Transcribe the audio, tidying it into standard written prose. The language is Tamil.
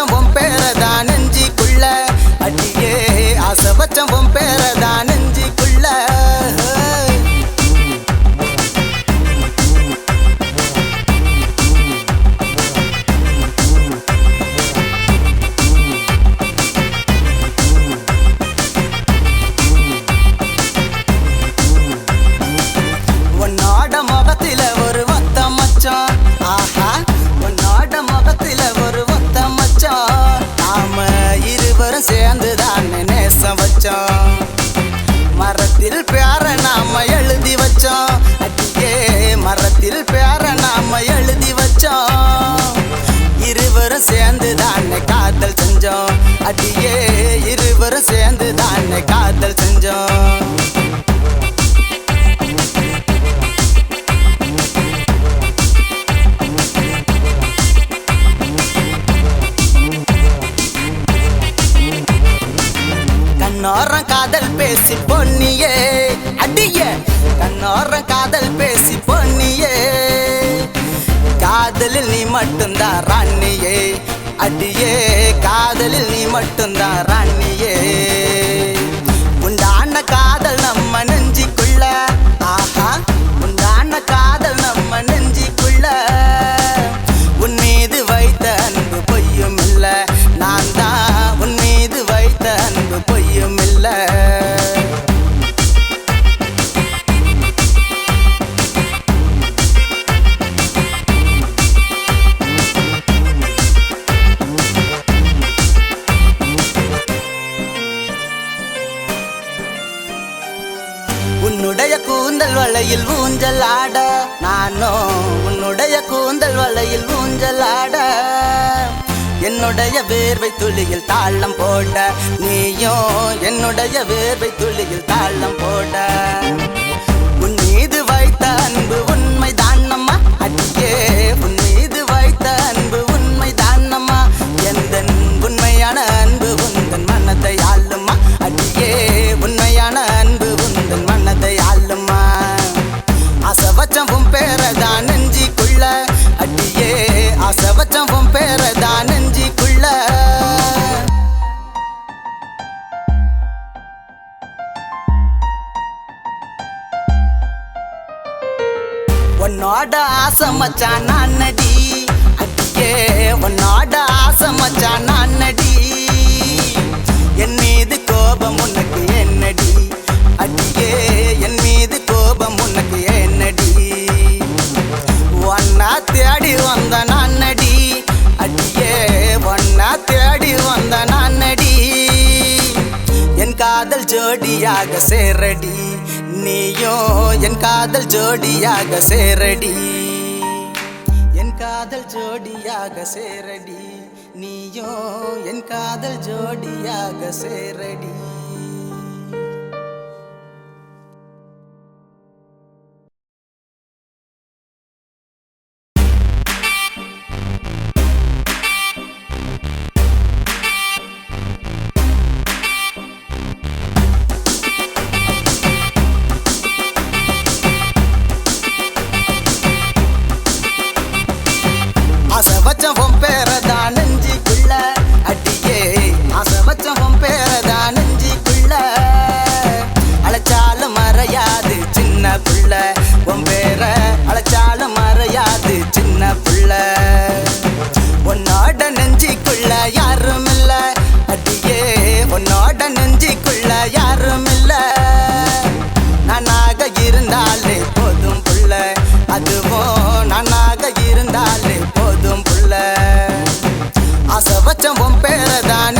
வச்சம் உன் பேரதான் நெஞ்சிக்குள்ள அடியே ஆசை வச்சம் உன் பேரதான் நெஞ்சிக்குள்ள உன்னோட முகத்தில ஒரு ஒத்த மச்சான் ஆஹா உன்னோட முகத்தில ஒரு ஒத்த மச்சான் நாம இருவரும் சேர்ந்துதான் நேசம் வச்சோம் மரத்தில் பேர நாம எழுதி வச்சோம் அடியே மரத்தில் பேர நாம எழுதி வச்சோம் இருவரும் சேர்ந்துதான் காதல் செஞ்சோம் அடியே இருவரும் சேர்ந்துதான் காதல் செஞ்சோம் கண்ணோரம் காதல் பேசி பொன்னியே அடியே கண்ணோரம் காதல் பேசி பொன்னியே காதலில் நீ மட்டும்தான் ராணியே அடியே காதலில் நீ மட்டும்தான் ராணியே உண்டான காதல் நம்ம நெஞ்சிக்குள்ள ஆஹா உண்டான காதல் நம்ம நெஞ்சிக்குள்ள உன் மீது வைத்த அன்பு பொய்யும் இல்ல நான் தான் உன் மீது வைத்த அன்பு பொய்யும் இல்ல உன்னுடைய கூந்தல் வளையில் ஊஞ்சல் ஆட நானோ உன்னுடைய கூந்தல் வளையில் ஊஞ்சல் ஆட என்னுடைய வேர்வை துளியில் தாளம் போட நீயோ என்னுடைய வேர்வை துளியில் தாளம் போட உன் மீது வைத்த அன்பு உண்மை தானம்மா அடியே உன் மீது வைத்த அன்பு உண்மை தானம்மா எந்த உண்மையான அன்பு உந்தன் மனதை ஆளுமா அடியே உண்மையான அன்பு உந்தன் மனதை ஆளுமா ஆசை வச்சம் உன் பேரதான் நெஞ்சிக்குள்ள அடியே ஆசை வச்சம் உன் பேரதான் நெஞ்சிக்குள்ள உன்னோட ஆசை மச்சான் நான் நடி அடியே உன்னோட ஆசை மச்சான் நான் நடி என் மீது கோபம் உனக்கு என்னடி அடியே என் மீது கோபம் உனக்கு என்னடி ஒன்னா தேடி வந்த நான் நடி அடியே ஒன்னா தேடி வந்த நான் நடி என் காதல் ஜோடியாக சேரடி நீயோ என் காதல் ஜோடியாக சேரடி என் காதல் ஜோடியாக சேரடி நீயோ என் காதல் ஜோடியாக சேரடி ஆசை வச்சம் உன் பேரதான் நெஞ்சிக்குள்ள அடியே ஆசை வச்சம் உன் பேரதான் நெஞ்சிக்குள்ள அழைச்சாலும் மறையாது சின்ன புள்ள உன் பேர அழைச்சாலும் மறையாது சின்ன புள்ள உன்னோட நெஞ்சிக்குள்ள யாரும் இல்ல அடியே உன்னோட நெஞ்சிக்குள்ள யாரும் இல்ல நானாக இருந்தாலே போதும் புள்ள அதுவும் நானாக இருந்தாலே போதும் புள்ள ஆசை வச்சம் உன் பேரதான்